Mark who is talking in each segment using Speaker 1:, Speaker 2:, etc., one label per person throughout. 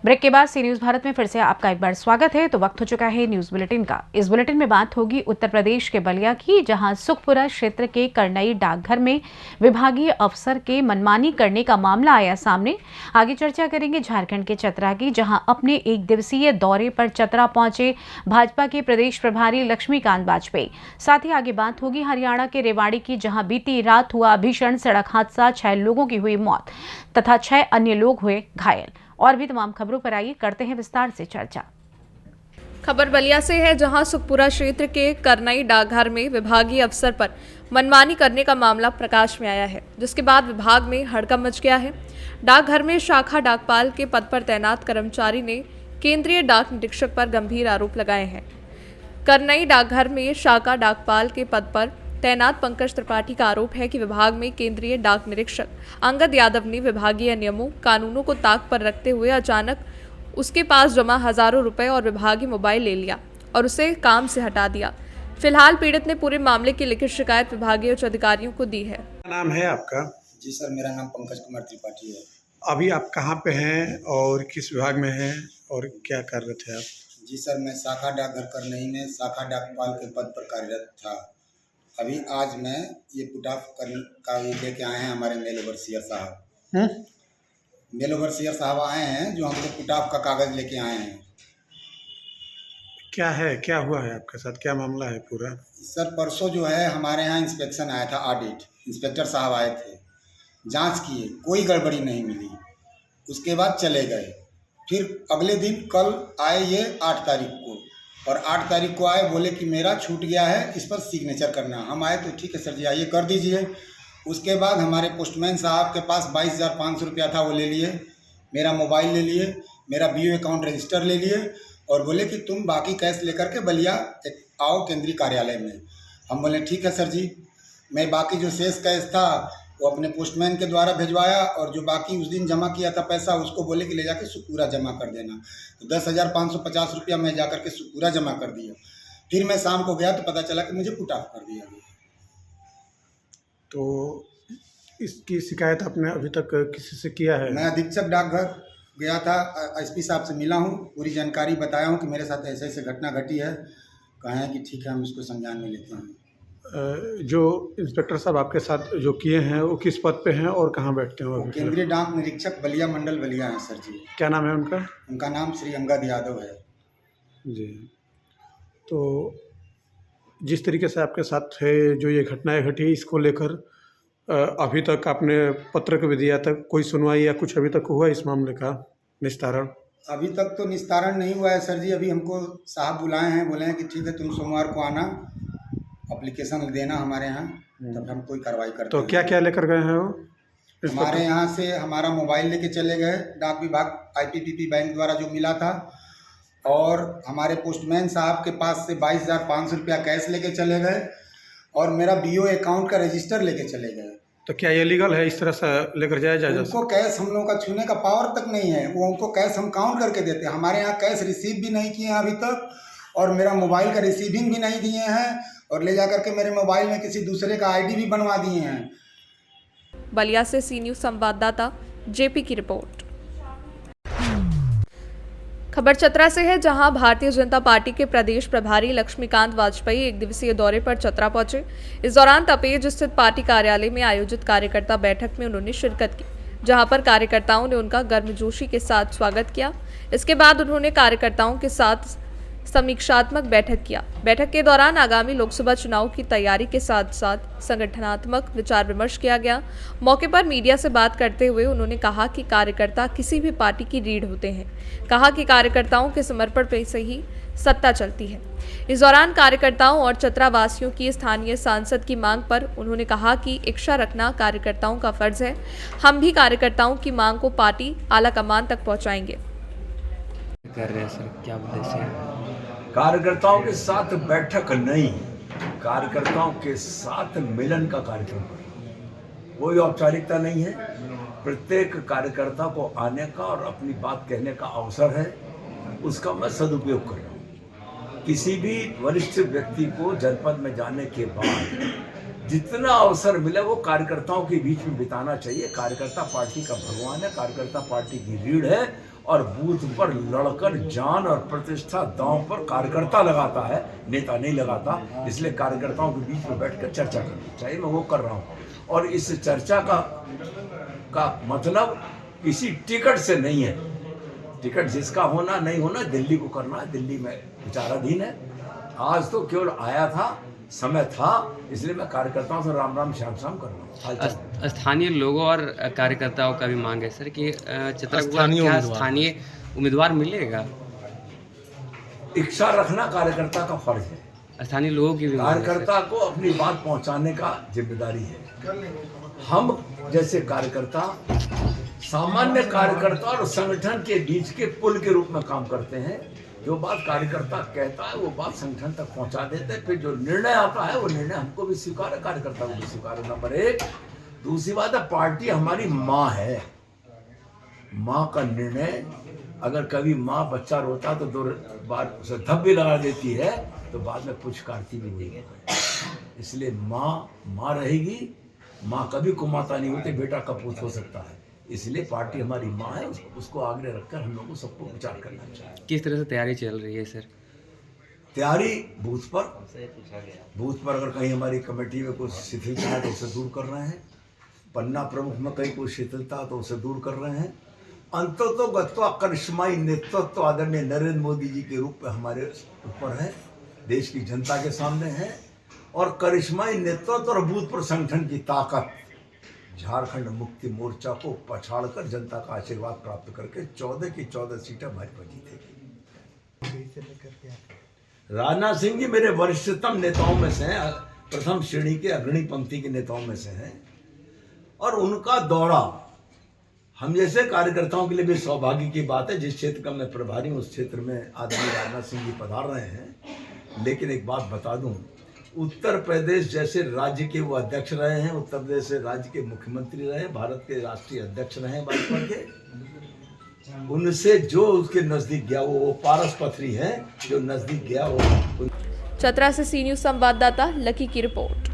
Speaker 1: Break के बाद सी news Bharat में फिर से आपका एक बार स्वागत है। तो वक्त हो चुका है न्यूज बुलेटिन का। इस बुलेटिन में बात होगी उत्तर प्रदेश के बलिया की, जहां सुखपुरा क्षेत्र के करनई डाकघर में विभागीय अफसर के मनमानी करने का मामला आया सामने। आगे चर्चा करेंगे झारखंड के चतरा की, जहां अपने एक दिवसीय दौरे पर चतरा पहुंचे भाजपा के प्रदेश प्रभारी लक्ष्मीकांत वाजपेयी। साथ ही आगे बात होगी हरियाणा के रेवाड़ी की, जहां बीती रात हुआ भीषण सड़क हादसा, 6 लोगों की हुई मौत तथा 6 अन्य लोग हुए घायल। और भी तमाम खबरों पर आइए करते हैं विस्तार से चर्चा।
Speaker 2: खबर बलिया से है, जहां सुखपुरा क्षेत्र के करनई डाकघर में विभागीय अफसर पर मनमानी करने का मामला प्रकाश में आया है, जिसके बाद विभाग में हड़कंप मच गया है। डाकघर में शाखा डाकपाल के पद पर तैनात कर्मचारी ने केंद्रीय डाक निरीक्षक पर गंभीर आरोप लगाए हैं। करनई डाकघर में शाखा डाकपाल के पद पर तैनात पंकज त्रिपाठी का आरोप है कि विभाग में केंद्रीय डाक निरीक्षक अंगद यादव ने विभागीय नियमों कानूनों को ताक पर रखते हुए अचानक उसके पास जमा हजारों रुपए और विभागीय मोबाइल ले लिया और उसे काम से हटा दिया। फिलहाल पीड़ित ने पूरे मामले की लिखित शिकायत विभागीय उच्च अधिकारियों को दी है।
Speaker 3: क्या नाम है आपका?
Speaker 4: जी सर, मेरा नाम पंकज कुमार त्रिपाठी है।
Speaker 3: अभी आप कहाँ पे हैं और किस विभाग में हैं और क्या कर रहे थे आप?
Speaker 4: जी सर, मैं शाखा डाकघर करनई में शाखा डाकपाल के पद पर कार्यरत था। अभी आज मैं ये पुट ऑफ का ये लेके आए हैं हमारे मेल ओवरसियर साहब। मेल ओवरसियर साहब आए हैं जो हमको पुट ऑफ का कागज़ लेके आए हैं।
Speaker 3: क्या है, क्या हुआ है आपके साथ, क्या मामला है पूरा?
Speaker 4: सर, परसों जो है हमारे यहाँ इंस्पेक्शन आया था, ऑडिट इंस्पेक्टर साहब आए थे, जांच किए, कोई गड़बड़ी नहीं मिली। उसके बाद चले गए। फिर अगले दिन कल आए ये 8 तारीख को, और 8 तारीख को आए, बोले कि मेरा छूट गया है, इस पर सिग्नेचर करना। हम आए तो ठीक है सर जी, आइए कर दीजिए। उसके बाद हमारे पोस्टमैन साहब के पास 22,500 रुपया था, वो ले लिए। मेरा मोबाइल ले लिए, मेरा बीओ अकाउंट रजिस्टर ले लिए और बोले कि तुम बाकी कैश लेकर के बलिया आओ केंद्रीय कार्यालय में। हम बोले ठीक है सर जी। मैं बाकी जो शेष कैश था वो अपने पोस्टमैन के द्वारा भिजवाया, और जो बाकी उस दिन जमा किया था पैसा उसको बोले कि ले जाके सुखपुरा जमा कर देना। तो 10,550 रुपया मैं जाकर के सुखपुरा जमा कर दिया। फिर मैं शाम को गया तो पता चला कि मुझे पुट ऑफ कर दिया गया।
Speaker 3: तो इसकी शिकायत आपने अभी तक किसी से किया है?
Speaker 4: मैं अधीक्षक डाकघर गया था, एसपी साहब से मिला हूँ, पूरी जानकारी बताया हूँ कि मेरे साथ ऐसे ऐसे घटना घटी है। कहे हैं कि ठीक है, हम इसको संज्ञान में लेते हैं।
Speaker 3: जो इंस्पेक्टर साहब आपके साथ जो किए हैं वो किस पद पे हैं और कहाँ बैठते हैं? वो
Speaker 4: केंद्रीय डाक निरीक्षक बलिया मंडल बलिया हैं सर जी।
Speaker 3: क्या नाम है उनका?
Speaker 4: उनका नाम श्री अंगद यादव है
Speaker 3: जी। तो जिस तरीके से आपके साथ है जो ये घटनाएं घटी, इसको लेकर अभी तक आपने पत्र भी दिया था, कोई सुनवाई या कुछ अभी तक हुआ इस मामले का निस्तारण?
Speaker 4: अभी तक तो निस्तारण नहीं हुआ है सर जी। अभी हमको साहब बुलाए हैं, बोले हैं कि ठीक है तुम सोमवार को आना, एप्लीकेशन देना हमारे यहाँ, तब हम कोई कार्रवाई करते
Speaker 3: तो
Speaker 4: हैं।
Speaker 3: क्या क्या लेकर गए हैं वो?
Speaker 4: हमारे यहाँ से हमारा मोबाइल लेके चले गए, डाक विभाग आईपीपीबी बैंक द्वारा जो मिला था, और हमारे पोस्टमैन साहब के पास से 22,500 रुपया कैश लेके चले गए, और मेरा बीओ अकाउंट का रजिस्टर लेके चले गए।
Speaker 3: तो क्या ये लीगल है इस तरह से लेकर जाया जाए?
Speaker 4: उनको कैश हम लोगों का छूने का पावर तक नहीं है, वो उनको कैश हम काउंट करके देते हैं। हमारे यहाँ कैश रिसीव भी नहीं किए हैं अभी तक, और मेरा मोबाइल का रिसीविंग भी नहीं दिए हैं, और ले जाकर के मेरे मोबाइल में किसी दूसरे का आईडी भी बनवा दिए हैं।
Speaker 2: बलिया से सी न्यूज संवाददाता जेपी की रिपोर्ट। खबर चतरा से है, जहां भारतीय जनता पार्टी के प्रदेश प्रभारी लक्ष्मीकांत वाजपेयी एक दिवसीय दौरे पर चतरा पहुंचे। इस दौरान तपेज स्थित पार्टी कार्यालय में आयोजित कार्यकर्ता बैठक में उन्होंने शिरकत की, जहां पर कार्यकर्ताओं ने उनका गर्मजोशी के साथ स्वागत किया। इसके बाद उन्होंने कार्यकर्ताओं के साथ समीक्षात्मक बैठक किया। बैठक के दौरान आगामी लोकसभा चुनाव की तैयारी के साथ साथ संगठनात्मक विचार विमर्श किया गया। मौके पर मीडिया से बात करते हुए उन्होंने कहा कि कार्यकर्ता किसी भी पार्टी की रीढ़ होते हैं। कहा कि कार्यकर्ताओं के समर्पण पर से ही सत्ता चलती है। इस दौरान कार्यकर्ताओं और चतरा वासियों की स्थानीय सांसद की मांग पर उन्होंने कहा कि इच्छा रखना कार्यकर्ताओं का फर्ज है। हम भी कार्यकर्ताओं की मांग को पार्टी आला कमान तक पहुंचाएंगे।
Speaker 5: कर रहे हैं सर, क्या उद्देश्य है?
Speaker 6: कार्यकर्ताओं के साथ बैठक नहीं, कार्यकर्ताओं के साथ मिलन का कार्यक्रम। कोई औपचारिकता नहीं है, प्रत्येक कार्यकर्ता को आने का और अपनी बात कहने का अवसर है, उसका मैं सदुपयोग कर रहा हूँ। किसी भी वरिष्ठ व्यक्ति को जनपद में जाने के बाद जितना अवसर मिले वो कार्यकर्ताओं के बीच में बिताना चाहिए। कार्यकर्ता पार्टी का भगवान है, कार्यकर्ता पार्टी की रीढ़ है, और बूथ पर लड़कर जान और प्रतिष्ठा दांव पर कार्यकर्ता लगाता है, नेता नहीं लगाता। इसलिए कार्यकर्ताओं के बीच में बैठकर चर्चा करनी चाहिए, मैं वो कर रहा हूँ। और इस चर्चा का मतलब किसी टिकट से नहीं है। टिकट जिसका होना नहीं होना दिल्ली को करना है, दिल्ली में विचाराधीन है। आज तो केवल आया था, समय था, इसलिए मैं कार्यकर्ताओं से राम राम श्याम श्याम कर रहा हूँ।
Speaker 5: स्थानीय लोगों और कार्यकर्ताओं का भी मांग है सर कि चित्रकूट क्या स्थानीय उम्मीदवार मिलेगा?
Speaker 6: इच्छा रखना कार्यकर्ता का फर्ज है।
Speaker 5: स्थानीय लोगों की भी मांग है सर।
Speaker 6: कार्यकर्ता को अपनी बात पहुंचाने का जिम्मेदारी है। हम जैसे कार्यकर्ता सामान्य कार्यकर्ता और संगठन के बीच के पुल के रूप में काम करते हैं। जो बात कार्यकर्ता कहता है वो बात संगठन तक पहुंचा देते हैं। फिर जो निर्णय आता है वो निर्णय हमको भी स्वीकार है, कार्यकर्ता को भी स्वीकार है, नंबर एक। दूसरी बात है, पार्टी हमारी माँ है। माँ का निर्णय, अगर कभी माँ बच्चा रोता तो 2 बार उसे धब भी लगा देती है, तो बाद में पुचकारती भी नहीं है। इसलिए माँ रहेगी। माँ कभी कुमाता नहीं होती, बेटा कपूत हो सकता है। इसलिए पार्टी हमारी माँ है, उसको आगे रखकर हम लोगों को सबको विचार करना चाहिए।
Speaker 5: किस तरह से तैयारी चल रही है सर?
Speaker 6: तैयारी बूथ पर अगर कहीं हमारी कमेटी में कुछ शिथिलता है तो उसे दूर कर रहे हैं। पन्ना प्रमुख में कहीं कोई शिथिलता तो उसे दूर कर रहे हैं। अंततो गत्वा करिश्माई नेतृत्व आदरणीय नरेंद्र मोदी जी के रूप में हमारे ऊपर है, देश की जनता के सामने है। और करिश्माई नेतृत्व और बूथ पर संगठन की ताकत, झारखंड मुक्ति मोर्चा को पछाड़कर जनता का आशीर्वाद प्राप्त करके 14 की 14 सीटें भाजपा जीतेगी। राजनाथ सिंह जी मेरे वरिष्ठतम नेताओं में से हैं, प्रथम श्रेणी के अग्रणी पंक्ति के नेताओं में से हैं। और उनका दौरा हम जैसे कार्यकर्ताओं के लिए भी सौभाग्य की बात है। जिस क्षेत्र का मैं प्रभारी हूँ उस क्षेत्र में आदरणीय राजनाथ सिंह जी पधार रहे हैं। लेकिन एक बात बता दूं, उत्तर प्रदेश जैसे राज्य के वो अध्यक्ष रहे हैं, उत्तर प्रदेश से राज्य के मुख्यमंत्री रहे, भारत के राष्ट्रीय अध्यक्ष रहे भाजपा के। उनसे जो उसके नजदीक गया वो पारस पथरी है, जो नजदीक गया वो।
Speaker 2: चतरा से सी न्यूज संवाददाता लकी की रिपोर्ट।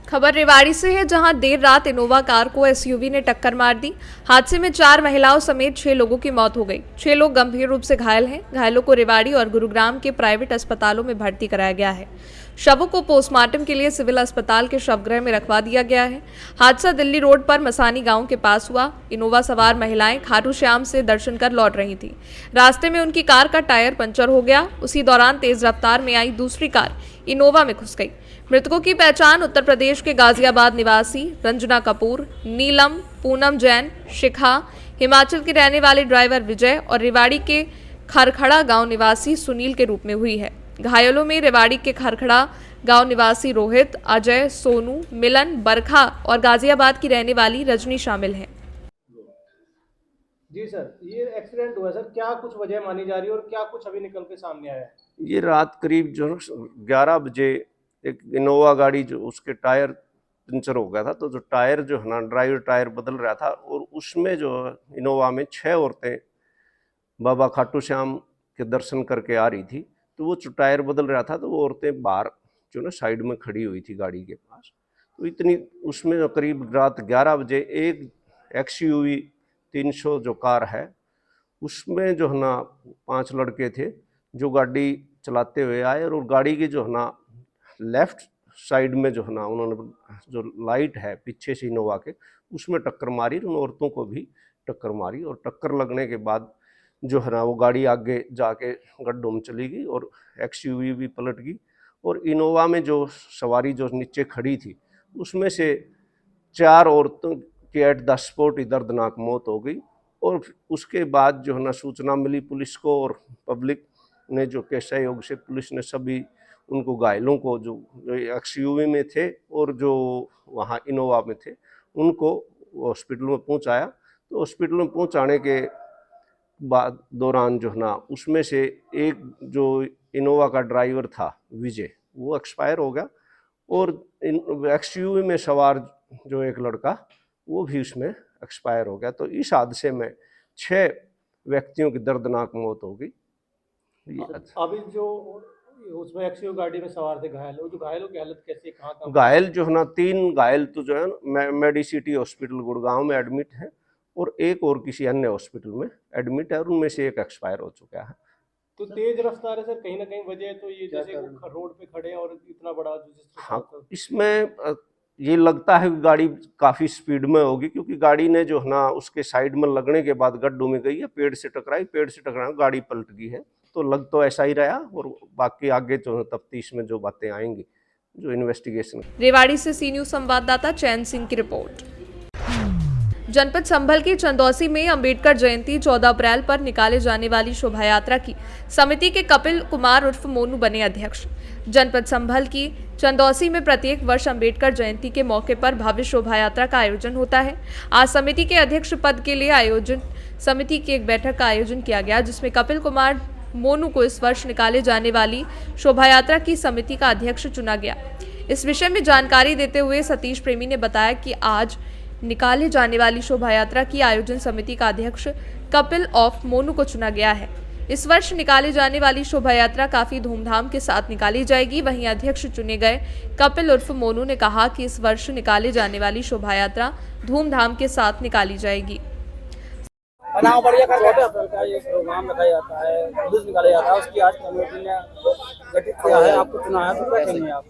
Speaker 2: खबर रेवाड़ी से है, जहां देर रात इनोवा कार को एसयूवी ने टक्कर मार दी। हादसे में 4 महिलाओं समेत 6 लोगों की मौत हो गई। 6 लोग गंभीर रूप से घायल हैं। घायलों को रेवाड़ी और गुरुग्राम के प्राइवेट अस्पतालों में भर्ती कराया गया है। शवों को पोस्टमार्टम के लिए सिविल अस्पताल के शवगृह में रखवा दिया गया है। हादसा दिल्ली रोड पर मसानी गांव के पास हुआ। इनोवा सवार महिलाएं खाटू श्याम से दर्शन कर लौट रही थी। रास्ते में उनकी कार का टायर पंचर हो गया। उसी दौरान तेज रफ्तार में आई दूसरी कार इनोवा में घुस गई। मृतकों की पहचान उत्तर प्रदेश के गाजियाबाद निवासी रंजना कपूर, नीलम, पूनम जैन, शिखा, हिमाचल के रहने वाले ड्राइवर विजय और रेवाड़ी के खरखड़ा गांव निवासी सुनील के रूप में हुई है। घायलों में रेवाड़ी के खरखड़ा गांव निवासी रोहित, अजय, सोनू, मिलन, बरखा और गाजियाबाद की रहने वाली रजनी शामिल हैं।
Speaker 7: जी सर, ये एक्सीडेंट हुआ सर, क्या कुछ वजह मानी जा रही है और क्या कुछ अभी निकल के सामने आया है?
Speaker 8: ये रात करीब जो 11 बजे एक इनोवा गाड़ी जो उसके टायर पंचर हो गया था, तो जो टायर जो है ना ड्राइवर टायर बदल रहा था और उसमें जो इनोवा में 6 औरतें बाबा खाटू श्याम के दर्शन करके आ रही थी। तो वो जो टायर बदल रहा था तो वो औरतें बाहर जो ना साइड में खड़ी हुई थी गाड़ी के पास। तो इतनी उसमें जो करीब रात 11 बजे एक XUV 300 जो कार है उसमें जो है ना 5 लड़के थे जो गाड़ी चलाते हुए आए और गाड़ी की जो है ना लेफ्ट साइड में जो है ना उन्होंने जो लाइट है पीछे से इनोवा के उसमें टक्कर मारी, उन औरतों को भी टक्कर मारी। और टक्कर लगने के बाद जो है ना वो गाड़ी आगे जाके गड्ढों में चली गई और XUV भी पलट गई। और इनोवा में जो सवारी जो नीचे खड़ी थी उसमें से 4 औरतों की एट द स्पॉट ही दर्दनाक मौत हो गई। और उसके बाद जो है ना सूचना मिली पुलिस को और पब्लिक ने जो के सहयोग से पुलिस ने सभी उनको घायलों को जो XUV में थे और जो वहाँ इनोवा में थे उनको हॉस्पिटल में पहुँचाया। तो हॉस्पिटल में पहुँचाने के बाद दौरान जो है ना उसमें से एक जो इनोवा का ड्राइवर था विजय वो एक्सपायर हो गया और XUV में सवार जो एक लड़का वो भी उसमें एक्सपायर हो गया। तो इस हादसे में 6 व्यक्तियों की दर्दनाक मौत हो गई।
Speaker 7: अभी जो उसमें एक्सयू गाड़ी में सवार थे घायल, वो जो घायलों की हालत कैसी है, कहाँ
Speaker 8: घायल जो है ना 3 घायल तो जो है ना मेडिसिटी हॉस्पिटल गुड़गांव में एडमिट है और एक और किसी अन्य हॉस्पिटल में एडमिट है और उनमें से एक एक्सपायर हो चुका है।
Speaker 7: तो तेज रफ्तार है सर, कहीं ना कहीं वजह है, तो ये जैसे रोड पे खड़े हैं और इतना बड़ा
Speaker 8: हाँ, इसमें ये लगता है कि गाड़ी काफ़ी स्पीड में होगी क्योंकि गाड़ी ने जो है ना उसके साइड में लगने के बाद गड्ढों में गई है, पेड़ से टकराई गाड़ी पलट गई है। तो लग तो ऐसा ही रहा और बाकी आगे जो है तफ्तीश में जो बातें आएंगी, जो इन्वेस्टिगेशन।
Speaker 2: रेवाड़ी से सी न्यूज संवाददाता चैन सिंह की रिपोर्ट। जनपद संभल के चंदौसी में अंबेडकर जयंती 14 अप्रैल पर निकाले जाने वाली शोभा यात्रा की समिति के कपिल कुमार उर्फ मोनू बने अध्यक्ष। जनपद संभल की चंदौसी में प्रत्येक वर्ष अंबेडकर जयंती के मौके पर भव्य शोभा यात्रा का आयोजन होता है। आज समिति के अध्यक्ष पद के लिए आयोजन समिति की एक बैठक का आयोजन किया गया, जिसमें कपिल कुमार मोनू को इस वर्ष निकाले जाने वाली शोभा यात्रा की समिति का अध्यक्ष चुना गया। इस विषय में जानकारी देते हुए सतीश प्रेमी ने बताया कि आज निकाले जाने वाली शोभा यात्रा की आयोजन समिति का अध्यक्ष कपिल ऑफ मोनू को चुना गया है। इस वर्ष निकाले जाने वाली शोभा यात्रा काफी धूमधाम के साथ निकाली जाएगी। वहीं अध्यक्ष चुने गए कपिल उर्फ मोनू ने कहा कि इस वर्ष निकाले जाने वाली शोभा यात्रा धूमधाम के साथ निकाली जाएगी।
Speaker 9: बनाव बढ़िया का 14 अप्रैल का ये प्रोग्राम रखा जाता है, जुलूस निकाला जाता है, उसकी आज कमेटी ने गठित किया है, आपको चुना है, तो क्या कहेंगे आप?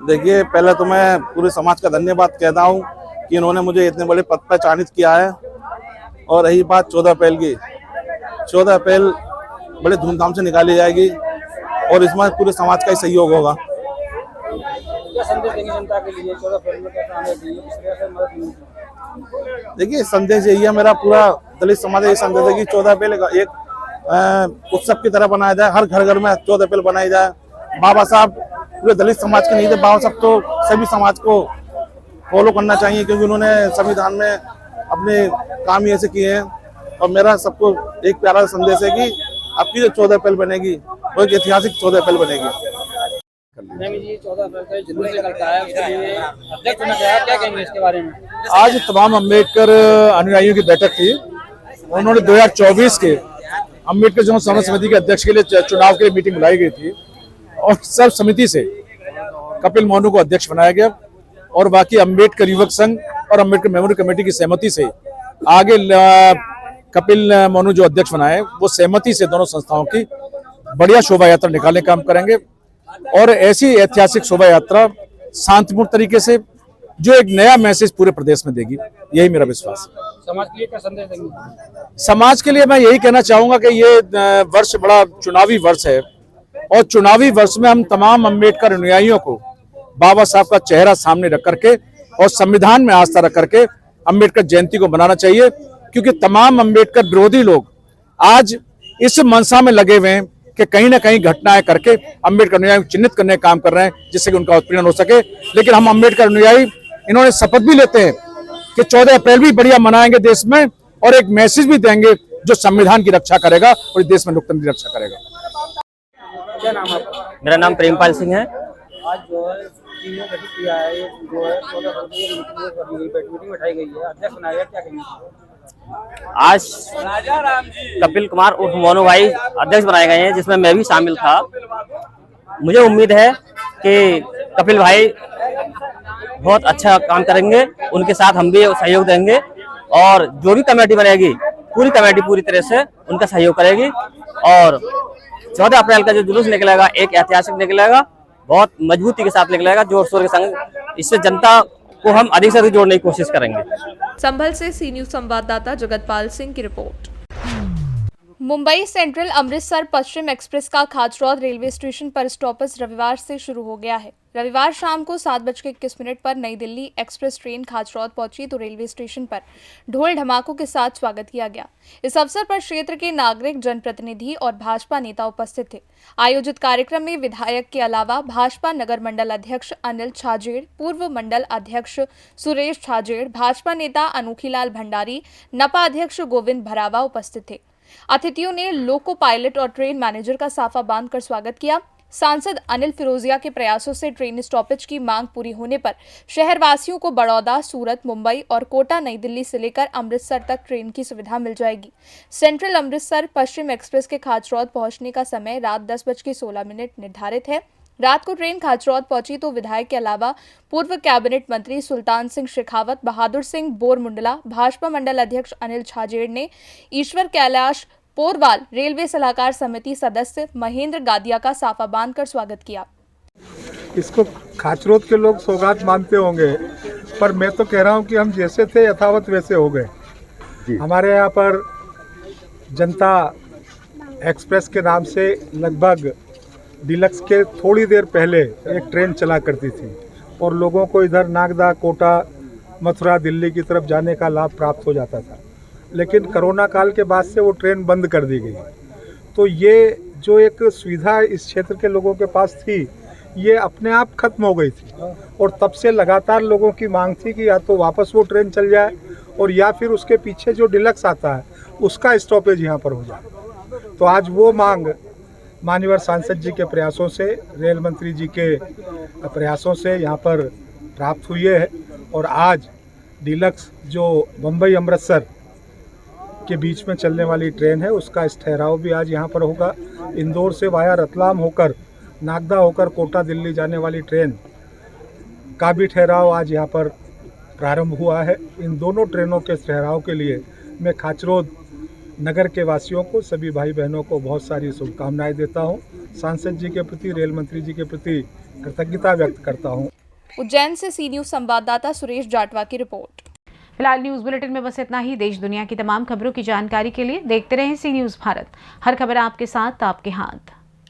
Speaker 10: देखिए, पहले तो मैं पूरे समाज का धन्यवाद कहता हूँ कि इन्होंने मुझे इतने बड़े पद पर चयनित किया है। और रही बात 14 अप्रैल की, 14 अप्रैल बड़े धूमधाम से निकाली जाएगी और इसमें पूरे समाज का ही सहयोग होगा।
Speaker 9: क्या संदेश देंगे जनता के लिए 14 अप्रैल में, कैसा आने दी इस तरह से मदद मिलेगी?
Speaker 10: देखिए, संदेश यही है, मेरा पूरा दलित समाज का ये संदेश है कि 14 अप्रैल एक उत्सव की तरह बनाया जाए, हर घर घर में 14 अप्रैल बनाई जाए। बाबा साहब पूरे दलित समाज के नहीं थे, बाबा साहब तो सभी समाज को फॉलो करना चाहिए क्योंकि उन्होंने संविधान में अपने काम ही ऐसे किए हैं। और मेरा सबको एक प्यारा संदेश है कि आपकी जो 14 अप्रैल बनेगी वो एक ऐतिहासिक 14 अप्रैल बनेगी।
Speaker 9: जी 14 अप्रैल का जुलूस निकलता है, उसके लिए अध्यक्ष चुना गया, क्या कहेंगे इसके बारे में?
Speaker 11: आज तमाम अम्बेडकर अनुयायियों की बैठक थी। उन्होंने 2024 के अम्बेडकर जन संघर्ष समिति के अध्यक्ष के लिए चुनाव के लिए मीटिंग बुलाई गई थी और सर्व समिति से कपिल मोनू को अध्यक्ष बनाया गया और बाकी अम्बेडकर युवक संघ और अम्बेडकर मेमोरियल कमेटी की सहमति से आगे कपिल मोनू जो अध्यक्ष बनाए वो सहमति से दोनों संस्थाओं की बढ़िया शोभा यात्रा निकालने का काम करेंगे और ऐसी ऐतिहासिक शोभा यात्रा शांतिपूर्ण तरीके से जो एक नया मैसेज पूरे प्रदेश में देगी, यही मेरा विश्वास है।
Speaker 9: समाज के लिए क्या संदेश देंगे?
Speaker 11: समाज के लिए मैं यही कहना चाहूंगा कि ये वर्ष बड़ा चुनावी वर्ष है और चुनावी वर्ष में हम तमाम अम्बेडकर अनुयायियों को बाबा साहब का चेहरा सामने रख करके और संविधान में आस्था रख करके अम्बेडकर जयंती को मनाना चाहिए, क्योंकि तमाम अम्बेडकर विरोधी लोग आज इस मनसा में लगे हुए हैं कि कहीं ना कहीं घटनाएं करके अम्बेडकर अनुयायी को चिन्हित करने का काम कर रहे हैं जिससे कि उनका उत्पीड़न हो सके। लेकिन हम अम्बेडकर अनुयायी इन्होंने शपथ भी लेते हैं कि 14 अप्रैल भी बढ़िया मनाएंगे देश में और एक मैसेज भी देंगे जो संविधान की रक्षा करेगा और देश में लोकतंत्र की रक्षा करेगा।
Speaker 9: क्या नाम है आपका?
Speaker 12: मेरा नाम प्रेमपाल सिंह है।
Speaker 9: आज जो है टीम ने गठित किया है, जो है 14 अप्रैल को मीटिंग बैठाई गई है, अध्यक्ष बनाया गया, क्या कहेंगे?
Speaker 12: आज कपिल कुमार उर्फ मोनू भाई अध्यक्ष बनाए गए हैं, जिसमें मैं भी शामिल था। मुझे उम्मीद है कि कपिल भाई बहुत अच्छा काम करेंगे, उनके साथ हम भी सहयोग देंगे और जो भी कमेटी बनेगी पूरी कमेटी पूरी तरह से उनका सहयोग करेगी। और 14 अप्रैल का जो जुलूस निकलेगा एक ऐतिहासिक निकलेगा, बहुत मजबूती के साथ निकलेगा, जोर शोर के संग। इससे जनता को हम अधिक से अधिक जोड़ने की कोशिश करेंगे।
Speaker 2: संभल से सी न्यूज संवाददाता जगतपाल सिंह की रिपोर्ट। मुंबई सेंट्रल अमृतसर पश्चिम एक्सप्रेस का खाचरौद रेलवे स्टेशन पर स्टॉपेज रविवार से शुरू हो गया है। रविवार शाम को 7:21 पर नई दिल्ली एक्सप्रेस ट्रेन खाचरौद पहुंची तो रेलवे स्टेशन पर ढोल ढमाकों के साथ स्वागत किया गया। इस अवसर पर क्षेत्र के नागरिक, जनप्रतिनिधि और भाजपा नेता उपस्थित थे। आयोजित कार्यक्रम में विधायक के अलावा भाजपा नगर मंडल अध्यक्ष अनिल छाजेड़, पूर्व मंडल अध्यक्ष सुरेश छाजेड़, भाजपा नेता अनोखीलाल भंडारी, नपा अध्यक्ष गोविंद भरावा उपस्थित थे। अतिथियों ने लोको पायलट और ट्रेन मैनेजर का साफा बांधकर स्वागत किया। सांसद अनिल फिरोजिया के प्रयासों से ट्रेन स्टॉपेज की मांग पूरी होने पर शहरवासियों को बड़ौदा, सूरत, मुंबई और कोटा नई दिल्ली से लेकर अमृतसर तक ट्रेन की सुविधा मिल जाएगी। सेंट्रल अमृतसर पश्चिम एक्सप्रेस के खाचरौद पहुंचने का समय रात 10:16 निर्धारित है। रात को ट्रेन खाचरौद पहुंची तो विधायक के अलावा पूर्व कैबिनेट मंत्री सुल्तान सिंह शेखावत, बहादुर सिंह बोरमुंडला, भाजपा मंडल अध्यक्ष अनिल छाजेड़ ने ईश्वर कैलाश पोरवाल, रेलवे सलाहकार समिति सदस्य महेंद्र गादिया का साफा बांधकर स्वागत किया।
Speaker 13: इसको खाचरोद के लोग सौगात मानते होंगे, पर मैं तो कह रहा हूं कि हम जैसे थे यथावत वैसे हो गए। हमारे यहाँ पर जनता एक्सप्रेस के नाम से लगभग डीलक्स के थोड़ी देर पहले एक ट्रेन चला करती थी और लोगों को इधर नागदा, कोटा, मथुरा, दिल्ली की तरफ जाने का लाभ प्राप्त हो जाता था। लेकिन कोरोना काल के बाद से वो ट्रेन बंद कर दी गई। तो ये जो एक सुविधा इस क्षेत्र के लोगों के पास थी, ये अपने आप खत्म हो गई थी और तब से लगातार लोगों की मांग थी कि या तो वापस वो ट्रेन चल जाए और या फिर उसके पीछे जो डीलक्स आता है उसका स्टॉपेज यहाँ पर हो जाए। तो आज वो मांग माननीय सांसद जी के प्रयासों से, रेल मंत्री जी के प्रयासों से यहाँ पर प्राप्त हुई है और आज डीलक्स जो मुंबई अमृतसर के बीच में चलने वाली ट्रेन है उसका ठहराव भी आज यहाँ पर होगा। इंदौर से वाया रतलाम होकर, नागदा होकर कोटा दिल्ली जाने वाली ट्रेन का भी ठहराव आज यहाँ पर प्रारंभ हुआ है। इन दोनों ट्रेनों के ठहराव के लिए मैं खाचरोद नगर के वासियों को, सभी भाई बहनों को बहुत सारी शुभकामनाएं देता हूँ। सांसद जी के प्रति, रेल मंत्री जी के प्रति कृतज्ञता व्यक्त करता हूँ।
Speaker 2: उज्जैन से सी न्यूज संवाददाता सुरेश जाटवा की रिपोर्ट।
Speaker 1: फिलहाल न्यूज बुलेटिन में बस इतना ही। देश दुनिया की तमाम खबरों की जानकारी के लिए देखते रहें सी न्यूज भारत। हर खबर आपके साथ, आपके हाथ।